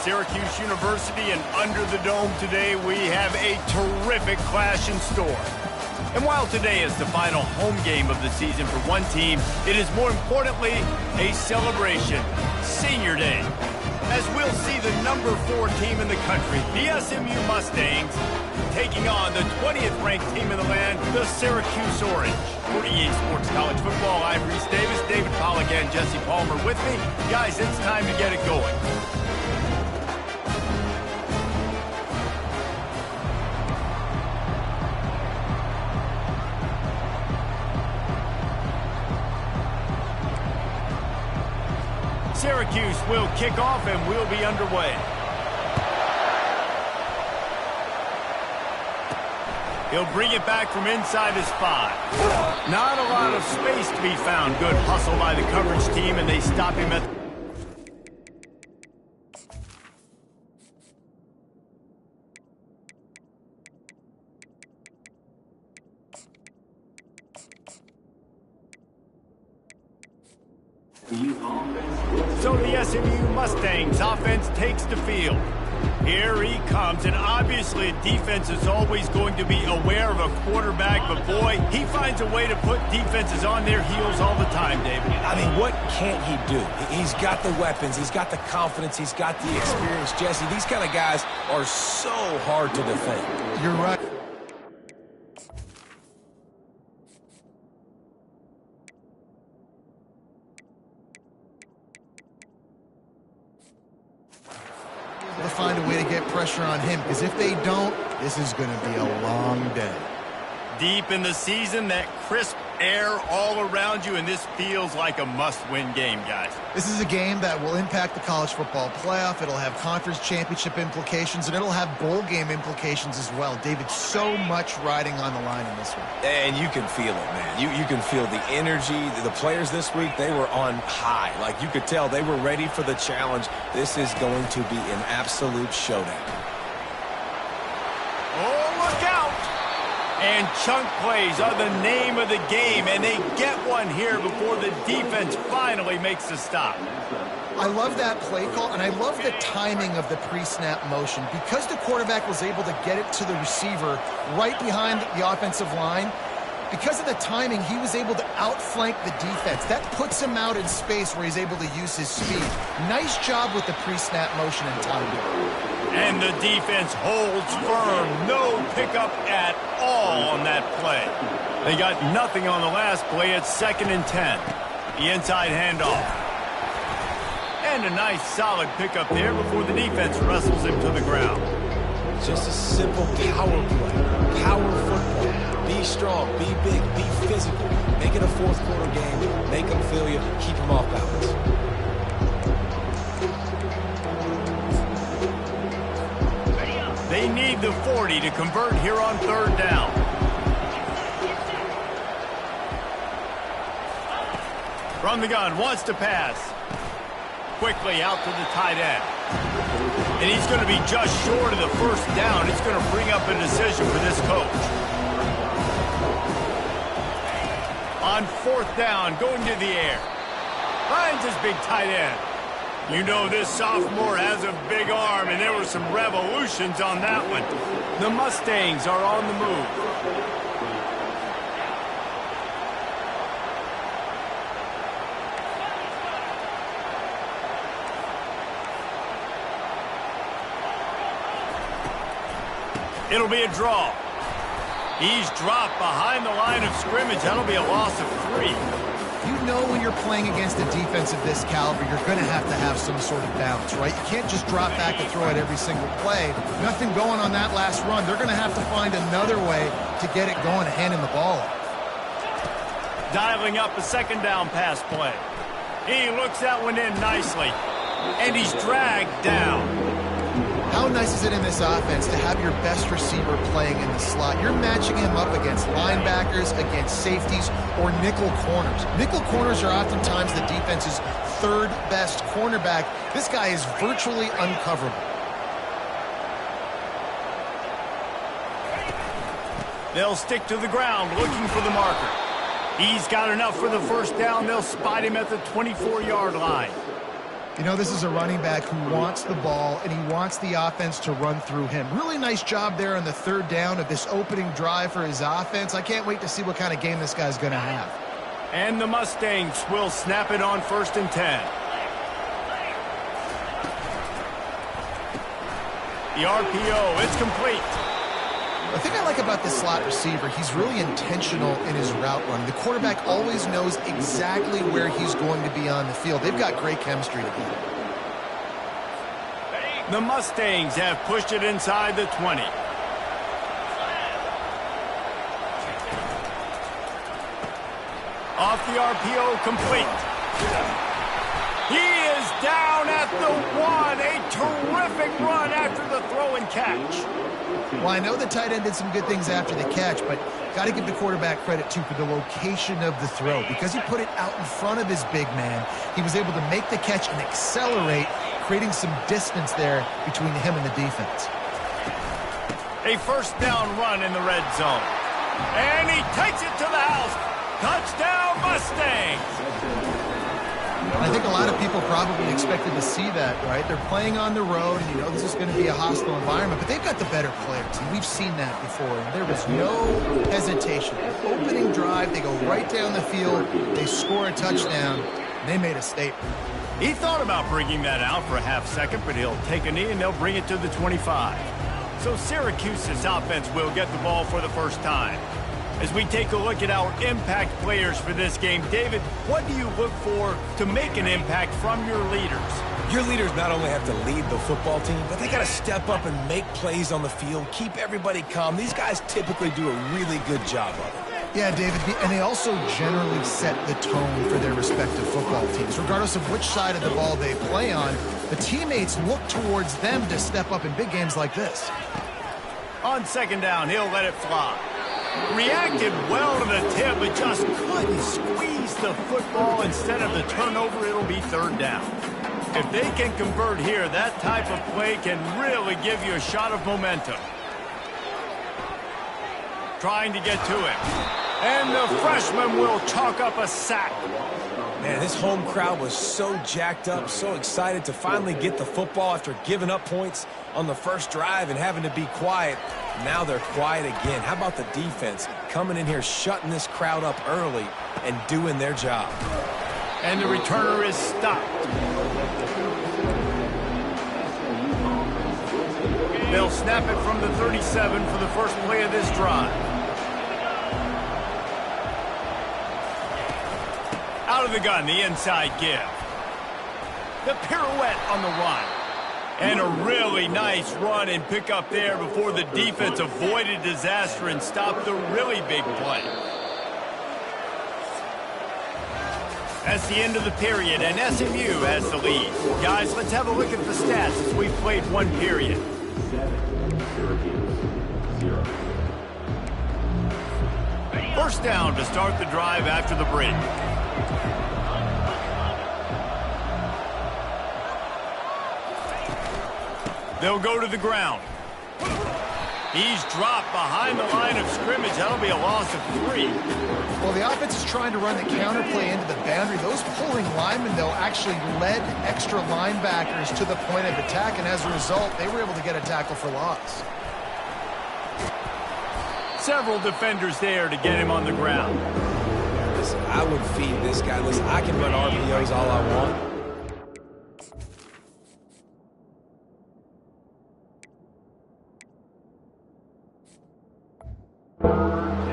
Syracuse University, and under the dome today, we have a terrific clash in store. And while today is the final home game of the season for one team, it is more importantly a celebration, Senior Day. As we'll see the number 4 team in the country, the SMU Mustangs, taking on the 20th ranked team in the land, the Syracuse Orange. For EA Sports College Football, I'm Reese Davis, David Pollack, and Jesse Palmer with me. Guys, it's time to get it going. Syracuse will kick off and we'll be underway. He'll bring it back from inside his 5. Not a lot of space to be found. Good hustle by the coverage team, and they stop him at So the SMU Mustangs offense takes the field. Here he comes, and obviously defense is always going to be aware of a quarterback, but boy, he finds a way to put defenses on their heels all the time, David. I mean, what can't he do? He's got the weapons, he's got the confidence, he's got the experience. Jesse, these kind of guys are so hard to defend. You're right. To find a way to get pressure on him, because if they don't, this is going to be a long day. Deep in the season, that crisp air all around you, and this feels like a must-win game, guys. This is a game that will impact the college football playoff. It'll have conference championship implications, and it'll have bowl game implications as well. David, so much riding on the line in this one. And you can feel it, man. You can feel the energy. The players this week, they were on high. Like, you could tell they were ready for the challenge. This is going to be an absolute showdown. Oh, look out! And chunk plays are the name of the game, and they get one here before the defense finally makes the stop. I love that play call, and I love the timing of the pre-snap motion. Because the quarterback was able to get it to the receiver right behind the offensive line, because of the timing, he was able to outflank the defense. That puts him out in space where he's able to use his speed. Nice job with the pre-snap motion and timing. And the defense holds firm. No pickup at all on that play. They got nothing on the last play. It's 2nd and 10. The inside handoff. And a nice solid pickup there before the defense wrestles him to the ground. Just a simple power play. Power football. Be strong, be big, be physical. Make it a fourth quarter game. Make them feel you. Keep them off balance. They need the 40 to convert here on 3rd down. From the gun, wants to pass. Quickly out to the tight end. And he's going to be just short of the 1st down. It's going to bring up a decision for this coach. On 4th down, going to the air. Finds his big tight end. You know this sophomore has a big arm, and there were some revolutions on that one. The Mustangs are on the move. It'll be a draw. He's dropped behind the line of scrimmage. That'll be a loss of 3. You know when you're playing against a defense of this caliber, you're going to have some sort of bounce, right? You can't just drop back and throw it every single play. Nothing going on that last run. They're going to have to find another way to get it going and hand him the ball off. Dialing up a 2nd down pass play. He looks that one in nicely. And he's dragged down. How nice is it in this offense to have your best receiver playing in the slot? You're matching him up against linebackers, against safeties, or nickel corners. Nickel corners are oftentimes the defense's 3rd best cornerback. This guy is virtually uncoverable. They'll stick to the ground looking for the marker. He's got enough for the 1st down. They'll spot him at the 24-yard line. You know, this is a running back who wants the ball, and he wants the offense to run through him. Really nice job there on the third down of this opening drive for his offense. I can't wait to see what kind of game this guy's going to have. And the Mustangs will snap it on 1st and 10. The RPO, it's complete. The thing I like about this slot receiver, he's really intentional in his route run. The quarterback always knows exactly where he's going to be on the field. They've got great chemistry together. The Mustangs have pushed it inside the 20. Off the RPO, complete. He is down at the 1. A terrific run after the throw and catch. Well, I know the tight end did some good things after the catch, but got to give the quarterback credit, too, for the location of the throw. Because he put it out in front of his big man, he was able to make the catch and accelerate, creating some distance there between him and the defense. A first down run in the red zone. And he takes it to the house. Touchdown, Mustangs! I think a lot of people probably expected to see that, right? They're playing on the road, and you know this is going to be a hostile environment, but they've got the better players, and we've seen that before, and there was no hesitation. Opening drive, they go right down the field, they score a touchdown, and they made a statement. He thought about bringing that out for a half second, but he'll take a knee, and they'll bring it to the 25. So Syracuse's offense will get the ball for the first time. As we take a look at our impact players for this game, David, what do you look for to make an impact from your leaders? Your leaders not only have to lead the football team, but they got to step up and make plays on the field, keep everybody calm. These guys typically do a really good job of it. Yeah, David, and they also generally set the tone for their respective football teams. Regardless of which side of the ball they play on, the teammates look towards them to step up in big games like this. On 2nd down, he'll let it fly. Reacted well to the tip, but just couldn't squeeze the football. Instead of the turnover, it'll be 3rd down. If they can convert here, that type of play can really give you a shot of momentum. Trying to get to him. And the freshman will chalk up a sack. Man, this home crowd was so jacked up, so excited to finally get the football after giving up points on the first drive and having to be quiet. Now they're quiet again. How about the defense coming in here, shutting this crowd up early and doing their job? And the returner is stopped. They'll snap it from the 37 for the first play of this drive. Out of the gun, the inside give. The pirouette on the run. And a really nice run and pick up there before the defense avoided disaster and stopped the really big play. That's the end of the period, and SMU has the lead. Guys, let's have a look at the stats as we've played one period. 0. First down to start the drive after the break. They'll go to the ground. He's dropped behind the line of scrimmage. That'll be a loss of 3. Well, the offense is trying to run the counter play into the boundary. Those pulling linemen, though, actually led extra linebackers to the point of attack, and as a result, they were able to get a tackle for loss. Several defenders there to get him on the ground. Listen, I would feed this guy. Listen, I can run RPOs all I want.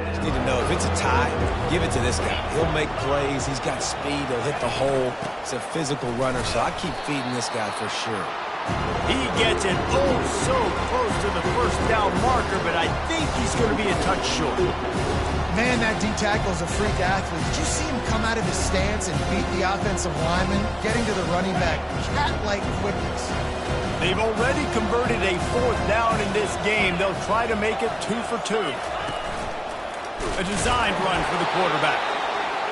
Just need to know if it's a tie, give it to this guy. He'll make plays. He's got speed. He'll hit the hole. He's a physical runner, so I keep feeding this guy for sure. He gets it so close to the first down marker, but I think he's going to be a touch short. Man, that D-tackle is a freak athlete. Did you see him come out of his stance and beat the offensive lineman, getting to the running back? Cat-like quickness. They've already converted a 4th down in this game. They'll try to make it 2 for 2. A designed run for the quarterback.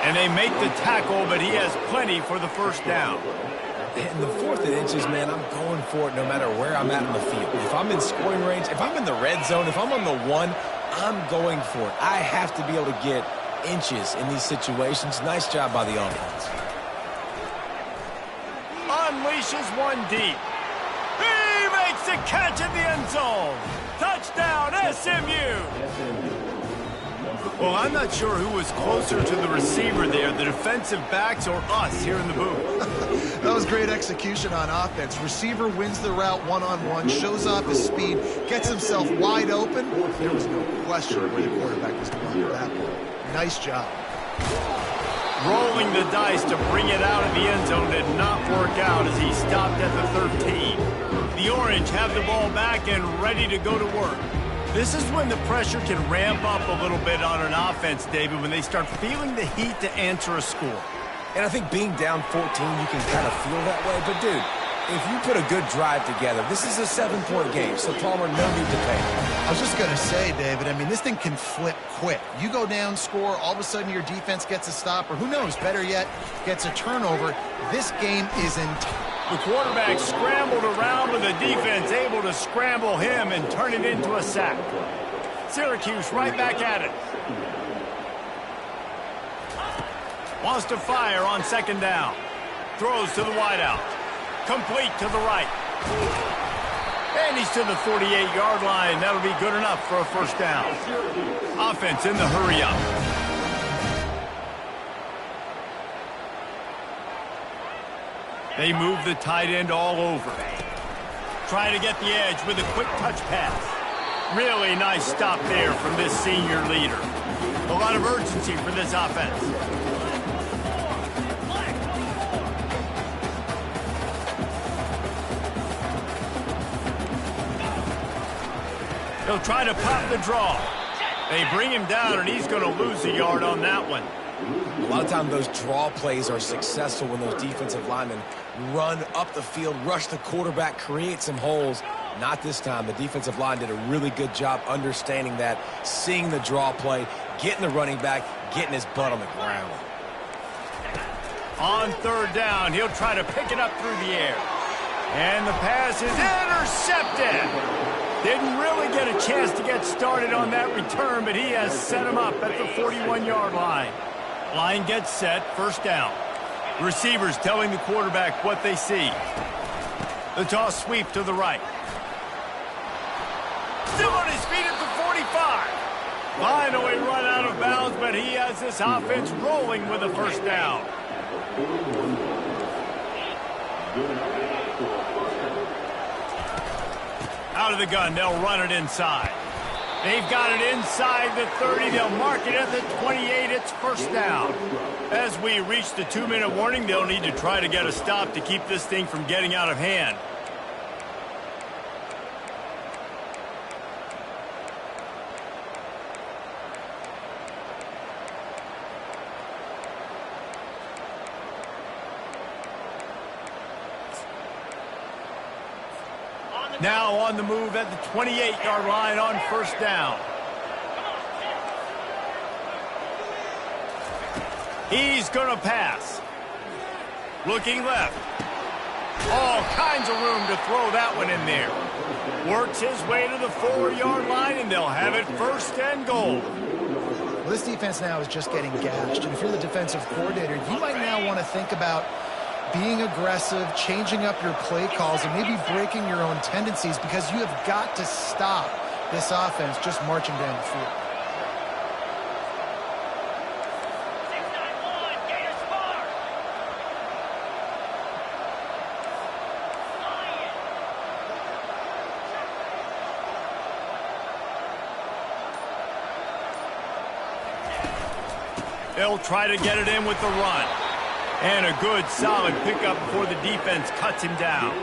And they make the tackle, but he has plenty for the first down. In the 4th and inches, man, I'm going for it no matter where I'm at on the field. If I'm in scoring range, if I'm in the red zone, if I'm on the 1, I'm going for it. I have to be able to get inches in these situations. Nice job by the offense. unleashes one deep. He makes the catch in the end zone. Touchdown, SMU. Well, I'm not sure who was closer to the receiver there, the defensive backs or us here in the booth. That was great execution on offense. Receiver wins the route one-on-one, shows off his speed, gets himself wide open. There was no question where the quarterback was going at that point. Nice job. Rolling the dice to bring it out of the end zone did not work out as he stopped at the 13. The Orange have the ball back and ready to go to work. This is when the pressure can ramp up a little bit on an offense, David, when they start feeling the heat to answer a score. And I think being down 14, you can kind of feel that way. But, dude, if you put a good drive together, this is a 7-point game, so Palmer, no need to panic. I was just going to say, David, I mean, this thing can flip quick. You go down, score, all of a sudden your defense gets a stop, or who knows, better yet, gets a turnover. This game is in. The quarterback scrambled around with the defense able to scramble him and turn it into a sack. Syracuse right back at it. Wants to fire on second down. Throws to the wideout. Complete to the right. And he's to the 48-yard line. That'll be good enough for a first down. Offense in the hurry-up. They move the tight end all over. Try to get the edge with a quick touch pass. Really nice stop there from this senior leader. A lot of urgency for this offense. They'll try to pop the draw. They bring him down, and he's going to lose a yard on that one. A lot of times those draw plays are successful when those defensive linemen run up the field, rush the quarterback, create some holes. Not this time. The defensive line did a really good job understanding that, seeing the draw play, getting the running back, getting his butt on the ground. On third down, he'll try to pick it up through the air. And the pass is intercepted. Didn't really get a chance to get started on that return, but he has set him up at the 41-yard line. Line gets set, first down. Receivers telling the quarterback what they see. The toss sweep to the right. Still on his feet at the 45. Finally run out of bounds, but he has this offense rolling with a first down. Out of the gun, they'll run it inside. They've got it inside the 30. They'll mark it at the 28. It's first down. As we reach the 2-minute warning, they'll need to try to get a stop to keep this thing from getting out of hand. Now on the move at the 28-yard line on first down. He's going to pass. Looking left. All kinds of room to throw that one in there. Works his way to the 4-yard line, and they'll have it first and goal. Well, this defense now is just getting gashed. And if you're the defensive coordinator, you might now want to think about being aggressive, changing up your play calls, and maybe breaking your own tendencies, because you have got to stop this offense just marching down the field. They'll try to get it in with the run. And a good, solid pickup before the defense cuts him down.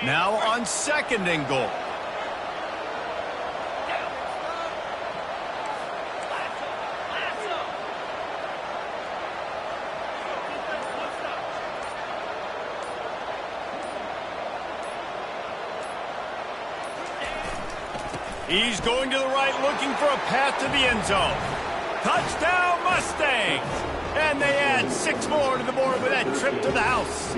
Now on second and goal. He's going to the right, looking for a path to the end zone. Touchdown, Mustangs! And they add 6 more to the board with that trip to the house.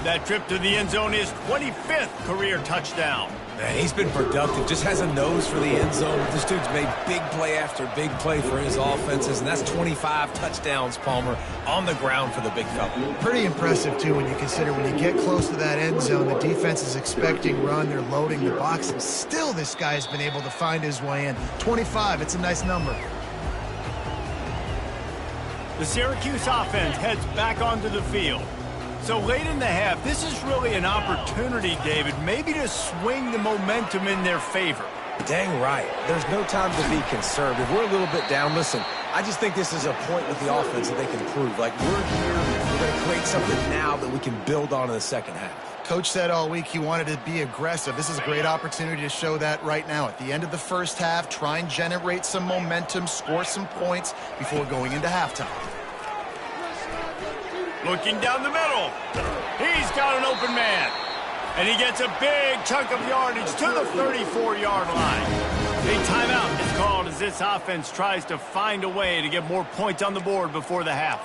That trip to the end zone is 25th career touchdown. Man, he's been productive, just has a nose for the end zone. This dude's made big play after big play for his offenses, and that's 25 touchdowns, Palmer, on the ground for the big fella. Pretty impressive, too, when you consider when you get close to that end zone, the defense is expecting run, they're loading the box, and still this guy's been able to find his way in. 25, it's a nice number. The Syracuse offense heads back onto the field. So late in the half, this is really an opportunity, David, maybe to swing the momentum in their favor. Dang right. There's no time to be conservative. We're a little bit down. Listen, I just think this is a point with the offense that they can prove. Like, we're here, we're going to create something now that we can build on in the second half. Coach said all week he wanted to be aggressive. This is a great opportunity to show that right now. At the end of the first half, try and generate some momentum, score some points before going into halftime. Looking down the middle. He's got an open man. And he gets a big chunk of yardage to the 34-yard line. A timeout is called as this offense tries to find a way to get more points on the board before the half.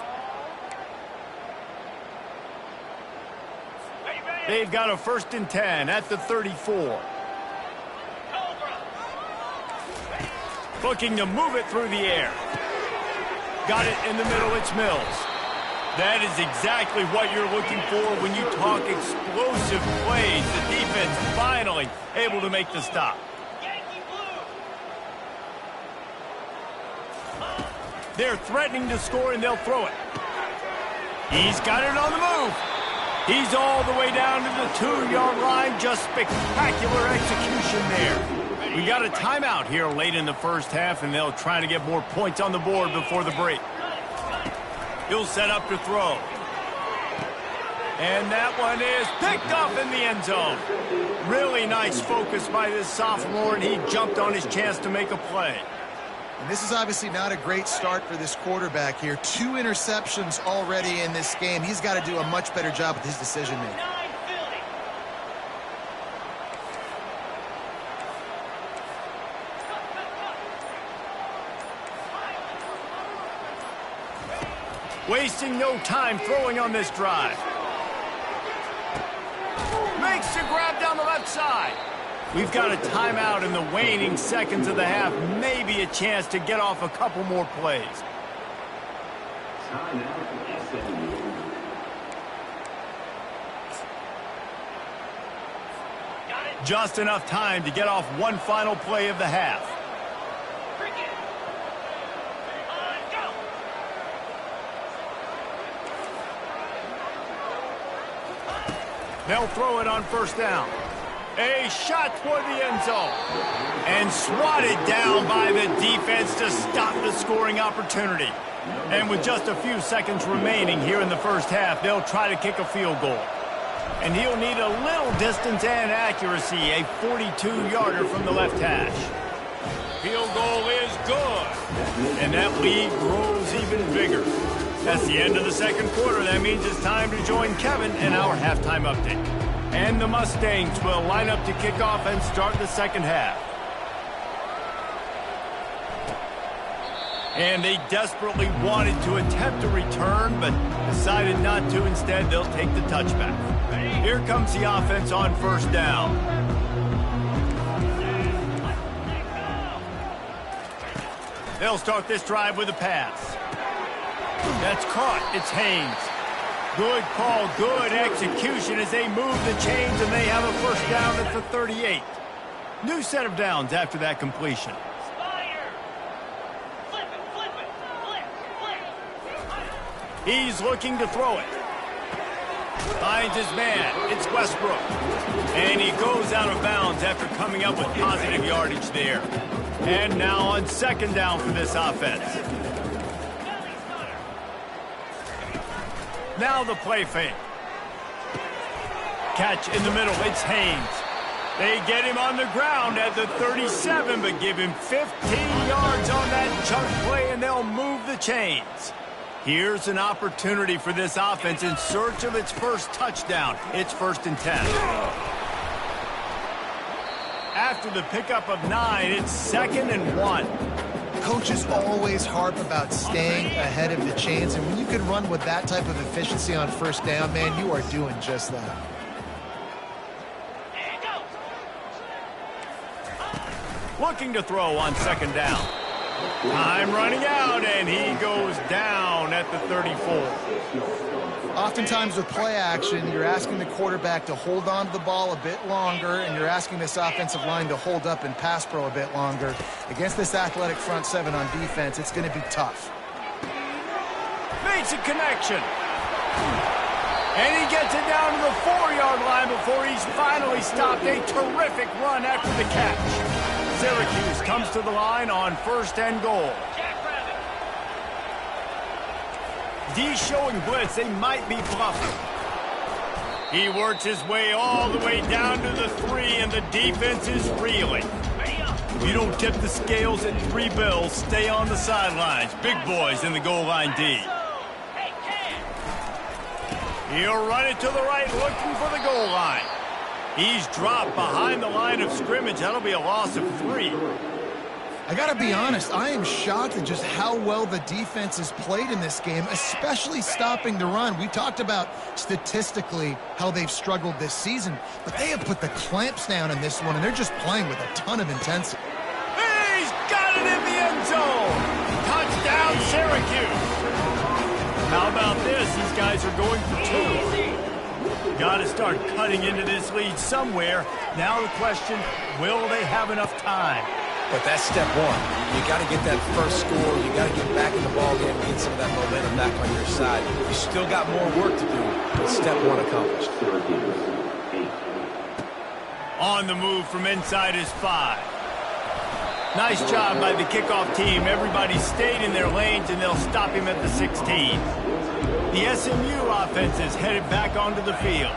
They've got a 1st and 10 at the 34. Looking to move it through the air. Got it in the middle, it's Mills. That is exactly what you're looking for when you talk explosive plays. The defense finally able to make the stop. They're threatening to score, and they'll throw it. He's got it on the move. He's all the way down to the 2-yard line. Just spectacular execution there. We got a timeout here late in the first half, and they'll try to get more points on the board before the break. He'll set up to throw. And that one is picked up in the end zone. Really nice focus by this sophomore, and he jumped on his chance to make a play. And this is obviously not a great start for this quarterback here. 2 interceptions already in this game. He's got to do a much better job with his decision-making. Wasting no time throwing on this drive. Makes the grab down the left side. We've got a timeout in the waning seconds of the half. Maybe a chance to get off a couple more plays. Just enough time to get off one final play of the half. They'll throw it on 1st down. A shot toward the end zone. And swatted down by the defense to stop the scoring opportunity. And with just a few seconds remaining here in the first half, they'll try to kick a field goal. And he'll need a little distance and accuracy, a 42-yarder from the left hash. Field goal is good. And that lead grows even bigger. That's the end of the second quarter. That means it's time to join Kevin in our halftime update. And the Mustangs will line up to kick off and start the second half. And they desperately wanted to attempt a return, but decided not to. Instead, they'll take the touchback. Here comes the offense on 1st down. They'll start this drive with a pass. That's caught. It's Haynes. Good call, good execution as they move the chains, and they have a 1st down at the 38. New set of downs after that completion. He's looking to throw it. Finds his man. It's Westbrook. And he goes out of bounds after coming up with positive yardage there. And now on 2nd down for this offense. Now the play fake. Catch in the middle. It's Haynes. They get him on the ground at the 37, but give him 15 yards on that chunk play, and they'll move the chains. Here's an opportunity for this offense in search of its first touchdown. It's 1st and 10. After the pickup of 9, it's 2nd and 1. Coaches always harp about staying ahead of the chains, and when you can run with that type of efficiency on first down, man, you are doing just that. Looking to throw on second down. Time running out, and he goes down at the 34. Oftentimes with play action, you're asking the quarterback to hold on to the ball a bit longer, and you're asking this offensive line to hold up in pass pro a bit longer. Against this athletic front seven on defense, it's going to be tough. Makes a connection. And he gets it down to the 4-yard line before he's finally stopped. A terrific run after the catch. Syracuse comes to the line on first and goal. D showing blitz. They might be bluffing. He works his way all the way down to the 3, and the defense is reeling. If you don't tip the scales at 3 bills, stay on the sidelines. Big boys in the goal line D. He'll run it to the right, looking for the goal line. He's dropped behind the line of scrimmage. That'll be a loss of 3. I got to be honest, I am shocked at just how well the defense has played in this game, especially stopping the run. We talked about statistically how they've struggled this season, but they have put the clamps down in this one, and they're just playing with a ton of intensity. He's got it in the end zone. Touchdown, Syracuse. How about this? These guys are going for 2. Got to start cutting into this lead somewhere. Now the question, will they have enough time? But that's step one. You got to get that first score. You got to get back in the ballgame, get some of that momentum back on your side. You still got more work to do, but step one accomplished. On the move from inside his 5. Nice job by the kickoff team. Everybody stayed in their lanes, and they'll stop him at the 16. The SMU offense is headed back onto the field.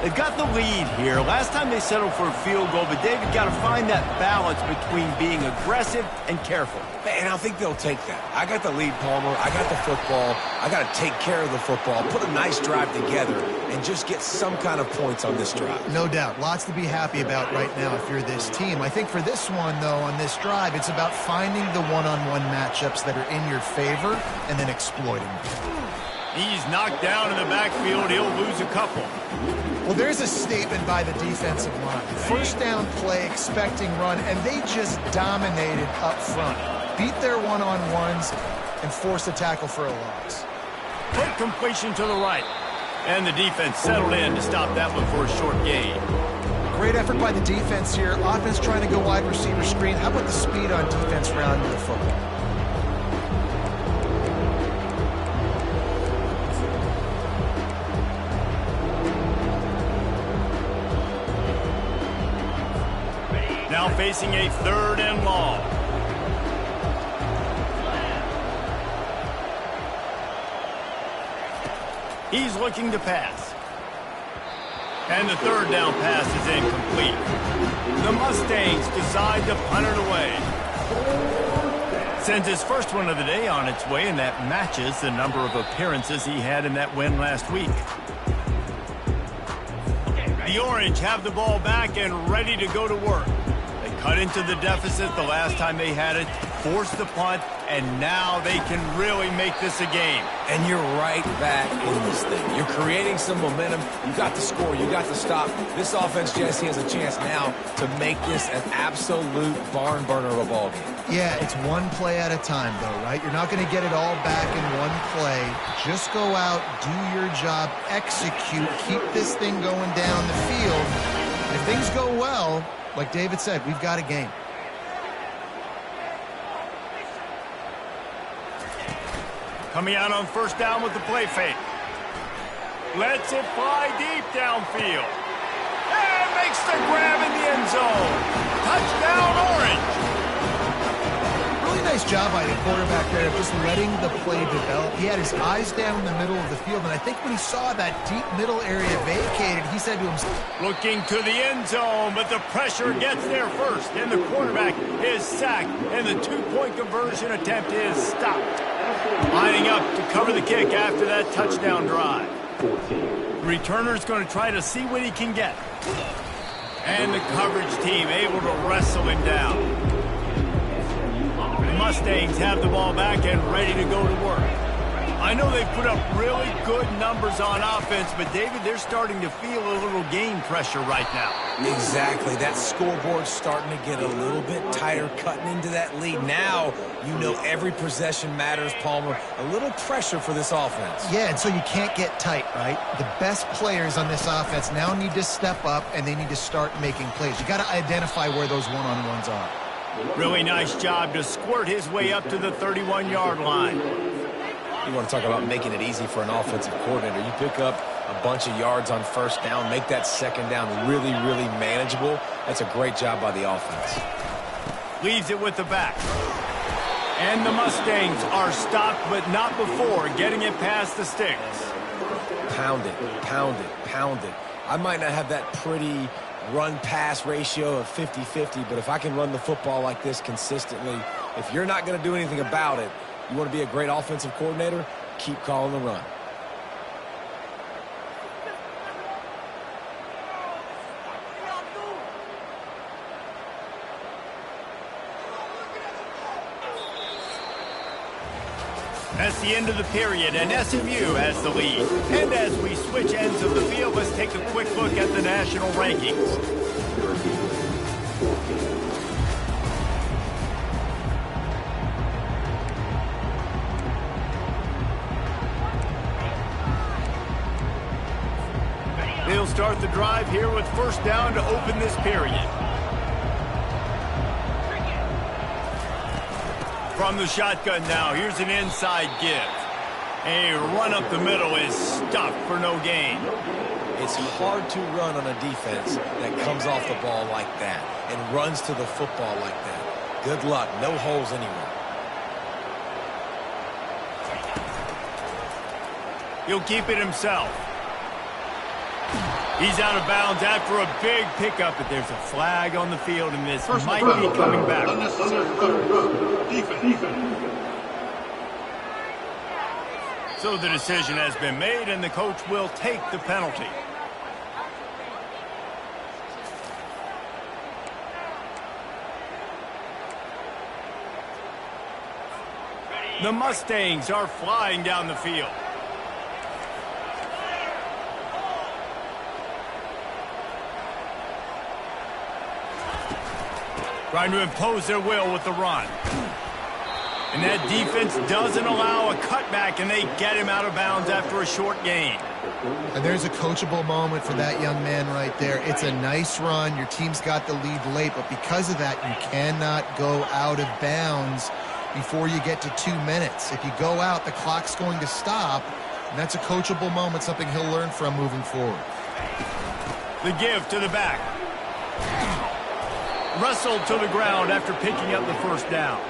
They've got the lead here. Last time they settled for a field goal, but David got to find that balance between being aggressive and careful. Man, I think they'll take that. I got the lead, Palmer. I got the football. I got to take care of the football, put a nice drive together, and just get some kind of points on this drive. No doubt. Lots to be happy about right now if you're this team. I think for this one, though, on this drive, it's about finding the one-on-one matchups that are in your favor and then exploiting them. He's knocked down in the backfield. He'll lose a couple. Well, there's a statement by the defensive line. First down play, expecting run, and they just dominated up front. Beat their one-on-ones and forced a tackle for a loss. Quick completion to the right. And the defense settled in to stop that one for a short gain. Great effort by the defense here. Offense trying to go wide receiver screen. How about the speed on defense rounding the football? Now facing a 3rd and long. He's looking to pass. And the 3rd down pass is incomplete. The Mustangs decide to punt it away. Sends his first one of the day on its way, and that matches the number of appearances he had in that win last week. The Orange have the ball back and ready to go to work. Cut into the deficit the last time they had it, forced the punt, and now they can really make this a game. And you're right back in this thing. You're creating some momentum. You got the score. You got the stop. This offense, Jesse, has a chance now to make this an absolute barn burner of a ball game. Yeah, it's one play at a time, though, right? You're not going to get it all back in one play. Just go out, do your job, execute, keep this thing going down the field. And if things go well, like David said, we've got a game. Coming out on first down with the play fake. Lets it fly deep downfield. And makes the grab in the end zone. Touchdown, Orange. Really nice job by the quarterback there of just letting the play develop. He had his eyes down in the middle of the field, and I think when he saw that deep middle area vacated, he said to himself, looking to the end zone, but the pressure gets there first, and the quarterback is sacked, and the 2-point conversion attempt is stopped. Lining up to cover the kick after that touchdown drive. The returner's going to try to see what he can get. And the coverage team able to wrestle him down. The Mustangs have the ball back and ready to go to work. I know they've put up really good numbers on offense, but, David, they're starting to feel a little game pressure right now. Exactly. That scoreboard's starting to get a little bit tighter, cutting into that lead. Now, you know every possession matters, Palmer. A little pressure for this offense. Yeah, and so you can't get tight, right? The best players on this offense now need to step up, and they need to start making plays. You got to identify where those one-on-ones are. Really nice job to squirt his way up to the 31-yard line. You want to talk about making it easy for an offensive coordinator. You pick up a bunch of yards on first down, make that second down really, really manageable. That's a great job by the offense. Leaves it with the back. And the Mustangs are stopped, but not before getting it past the sticks. Pound it, pound it, pound it. I might not have that pretty run-pass ratio of 50-50, but if I can run the football like this consistently, if you're not going to do anything about it, you want to be a great offensive coordinator, keep calling the run. That's the end of the period, and SMU has the lead. And as we switch ends of the field, let's take a quick look at the national rankings. They'll start the drive here with first down to open this period. From the shotgun now, here's an inside give. A run up the middle is stuffed for no gain. It's hard to run on a defense that comes off the ball like that and runs to the football like that. Good luck. No holes anywhere. He'll keep it himself. He's out of bounds after a big pickup, but there's a flag on the field, and this might be coming back. So the decision has been made, and the coach will take the penalty. The Mustangs are flying down the field. Trying to impose their will with the run. And that defense doesn't allow a cutback, and they get him out of bounds after a short gain. And there's a coachable moment for that young man right there. It's a nice run. Your team's got the lead late, but because of that, you cannot go out of bounds before you get to 2 minutes. If you go out, the clock's going to stop, and that's a coachable moment, something he'll learn from moving forward. The give to the back. Wrestled to the ground after picking up the first down.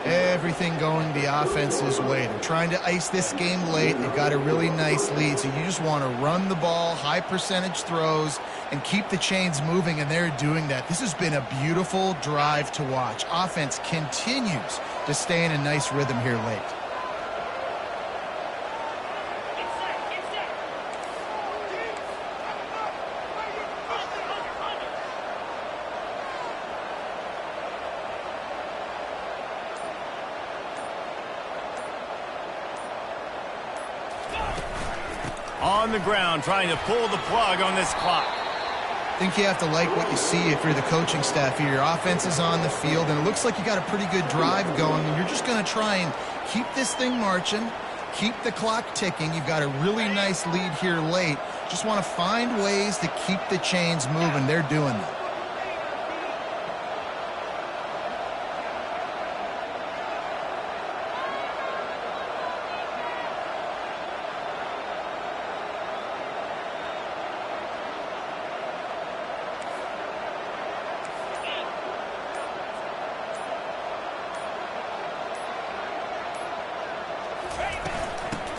Everything going the offense's way. They're trying to ice this game late. They've got a really nice lead, so you just want to run the ball, high percentage throws, and keep the chains moving, and they're doing that. This has been a beautiful drive to watch. Offense continues to stay in a nice rhythm here late. On the ground, trying to pull the plug on this clock. I think you have to like what you see if you're the coaching staff here. Your offense is on the field, and it looks like you got a pretty good drive going, and you're just going to try and keep this thing marching, keep the clock ticking. You've got a really nice lead here late. Just want to find ways to keep the chains moving. They're doing that.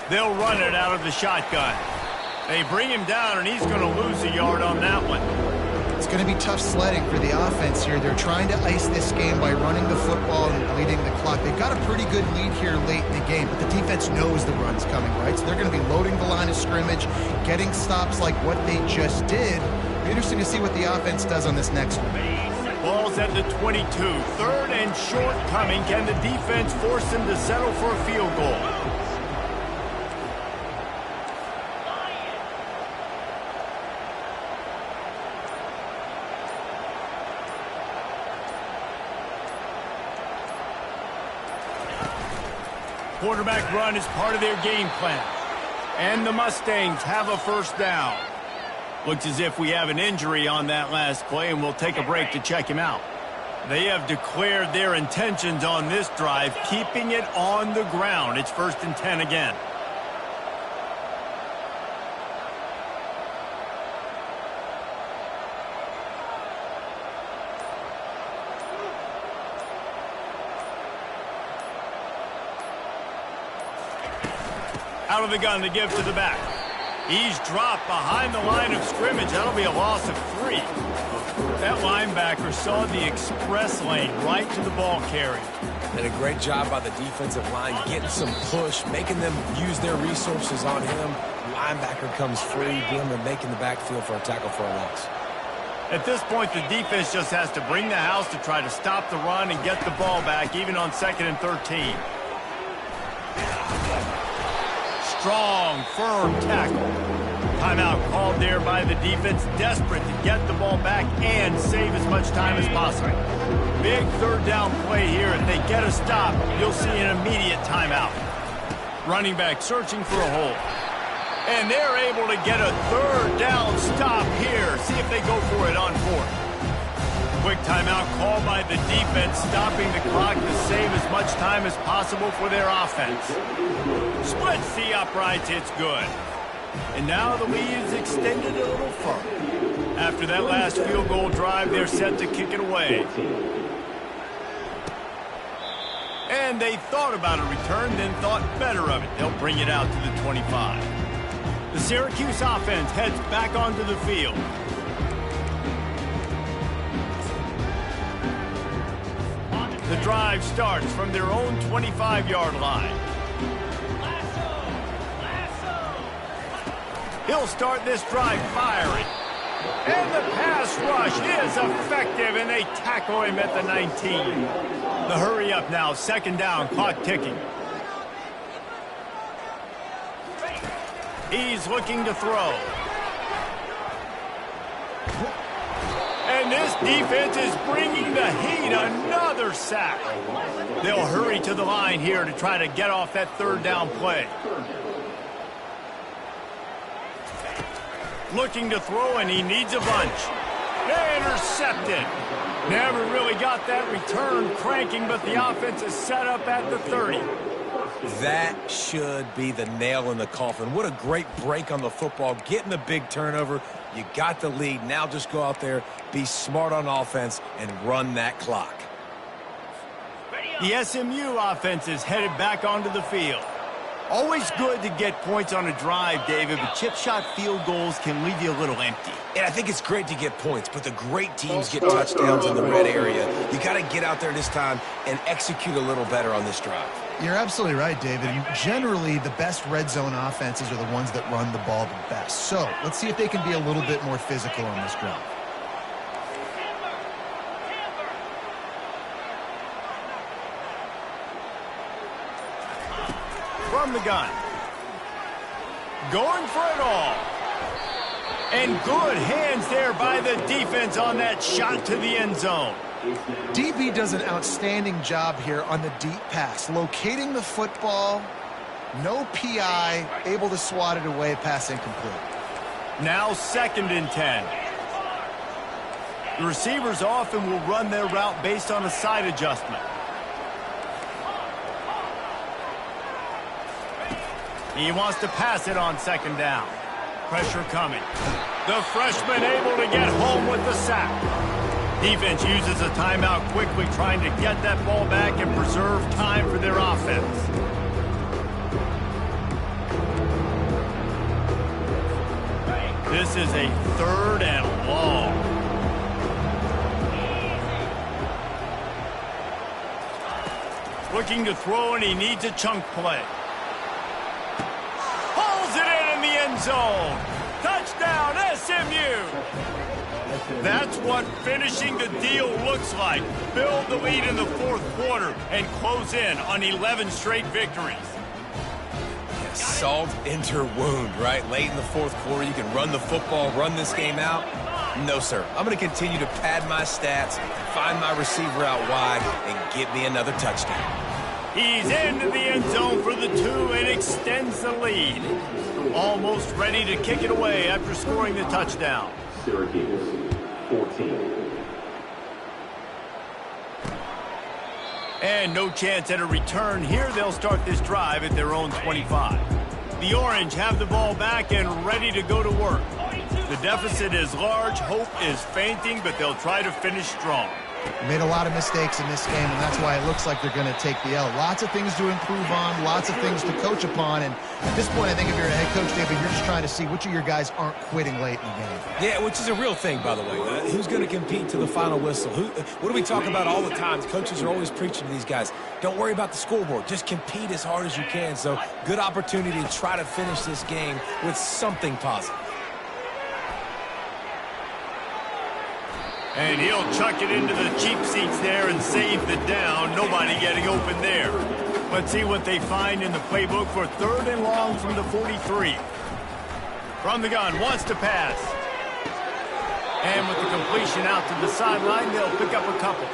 They'll run it out of the shotgun. They bring him down, and he's going to lose a yard on that one. It's going to be tough sledding for the offense here. They're trying to ice this game by running the football and bleeding the clock. They've got a pretty good lead here late in the game, but the defense knows the run's coming, right? So they're going to be loading the line of scrimmage, getting stops like what they just did. It'll be interesting to see what the offense does on this next one. Ball's at the 22. Third and short coming. Can the defense force them to settle for a field goal? Quarterback run is part of their game plan. And the Mustangs have a first down. Looks as if we have an injury on that last play, and we'll take a break to check him out. They have declared their intentions on this drive, keeping it on the ground. It's 1st and 10 again. Out of the gun to give to the back. He's dropped behind the line of scrimmage. That'll be a loss of 3. That linebacker saw the express lane right to the ball carrier. And a great job by the defensive line getting some push, making them use their resources on him. Linebacker comes free, being able to make in the backfield for a tackle for a loss. At this point, the defense just has to bring the house to try to stop the run and get the ball back, even on 2nd and 13. Strong, firm tackle. Timeout called there by the defense, desperate to get the ball back and save as much time as possible. Big 3rd down play here. If they get a stop, you'll see an immediate timeout. Running back searching for a hole. And they're able to get a 3rd down stop here. See if they go for it on 4th. Quick timeout called by the defense, stopping the clock to save as much time as possible for their offense. Splits the uprights, it's good. And now the lead is extended a little further. After that last field goal drive, they're set to kick it away. And they thought about a return, then thought better of it. They'll bring it out to the 25. The Syracuse offense heads back onto the field. The drive starts from their own 25-yard line. He'll start this drive firing. And the pass rush is effective, and they tackle him at the 19. The hurry up now, 2nd down, clock ticking. He's looking to throw. And this defense is bringing the heat. Another sack. They'll hurry to the line here to try to get off that 3rd down play. Looking to throw, and he needs a bunch. Intercepted. Never really got that return cranking, but the offense is set up at the 30. That should be the nail in the coffin. What a great break on the football, getting the big turnover. You got the lead. Now just go out there, be smart on offense, and run that clock. The SMU offense is headed back onto the field. Always good to get points on a drive, David, but chip shot field goals can leave you a little empty. And I think it's great to get points, but the great teams get touchdowns in the red area. You got to get out there this time and execute a little better on this drive. You're absolutely right, David. Generally, the best red zone offenses are the ones that run the ball the best. So let's see if they can be a little bit more physical on this drive. From the gun. Going for it all. And good hands there by the defense on that shot to the end zone. DB does an outstanding job here on the deep pass. Locating the football, no PI, able to swat it away, pass incomplete. Now 2nd and 10. The receivers often will run their route based on a side adjustment. He wants to pass it on 2nd down. Pressure coming. The freshman able to get home with the sack. Defense uses a timeout quickly, trying to get that ball back and preserve time for their offense. This is a 3rd and long. Looking to throw, and he needs a chunk play. Pulls it in the end zone. Touchdown, SMU. That's what finishing the deal looks like. Build the lead in the fourth quarter and close in on 11 straight victories. Salt into wound, right? Late in the fourth quarter, you can run the football, run this game out. No, sir. I'm going to continue to pad my stats, find my receiver out wide, and get me another touchdown. He's into the end zone for the 2 and extends the lead. Almost ready to kick it away after scoring the touchdown. Syracuse, 14. And no chance at a return here. They'll start this drive at their own 25. The Orange have the ball back and ready to go to work. The deficit is large. Hope is fainting, but they'll try to finish strong. Made a lot of mistakes in this game, and that's why it looks like they're going to take the L. Lots of things to improve on, lots of things to coach upon, and at this point, I think if you're a head coach, David, you're just trying to see which of your guys aren't quitting late in the game. Yeah, which is a real thing, by the way. Who's going to compete to the final whistle? What do we talk about all the time? Coaches are always preaching to these guys. Don't worry about the scoreboard. Just compete as hard as you can. So, good opportunity to try to finish this game with something positive. And he'll chuck it into the cheap seats there and save the down. Nobody getting open there. Let's see what they find in the playbook for 3rd and long from the 43. From the gun, wants to pass. And with the completion out to the sideline, they'll pick up a couple.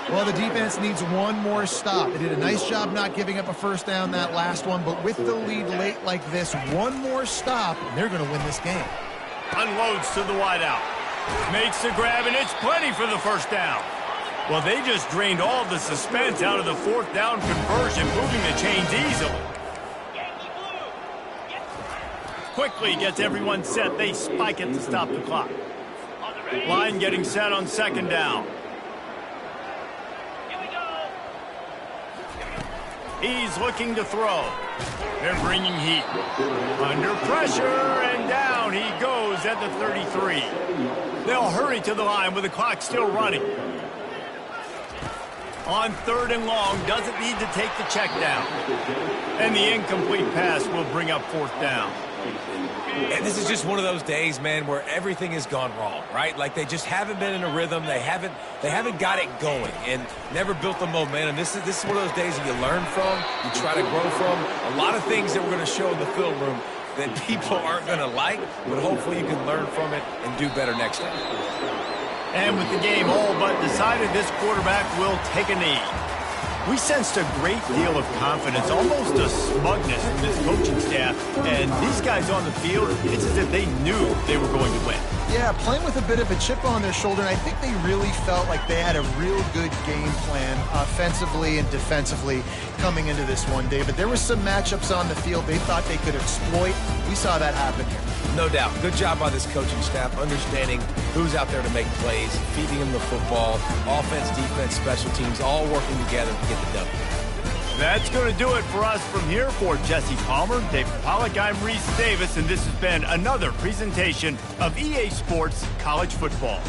Well, the defense needs one more stop. They did a nice job not giving up a first down that last one, but with the lead late like this, one more stop, and they're going to win this game. Unloads to the wideout. Makes the grab, and it's plenty for the first down. Well, they just drained all the suspense out of the 4th down conversion, moving the chains easily. Quickly gets everyone set. They spike it to stop the clock. Line getting set on 2nd down. He's looking to throw. They're bringing heat. Under pressure, and down he goes at the 33. They'll hurry to the line with the clock still running. On 3rd and long, doesn't need to take the check down. And the incomplete pass will bring up 4th down. And this is just one of those days, man, where everything has gone wrong, right? Like they just haven't been in a rhythm. They haven't got it going and never built the momentum. This is one of those days that you learn from, you try to grow from. A lot of things that we're going to show in the film room that people aren't going to like, but hopefully you can learn from it and do better next time. And with the game all but decided, this quarterback will take a knee. We sensed a great deal of confidence, almost a smugness from this coaching staff. And these guys on the field, it's as if they knew they were going to win. Yeah, playing with a bit of a chip on their shoulder, and I think they really felt like they had a real good game plan offensively and defensively coming into this one, David. There were some matchups on the field they thought they could exploit. We saw that happen here. No doubt. Good job by this coaching staff, understanding who's out there to make plays, feeding them the football, offense, defense, special teams, all working together to get the W. That's going to do it for us from here. For Jesse Palmer, David Pollack, I'm Reese Davis, and this has been another presentation of EA Sports College Football.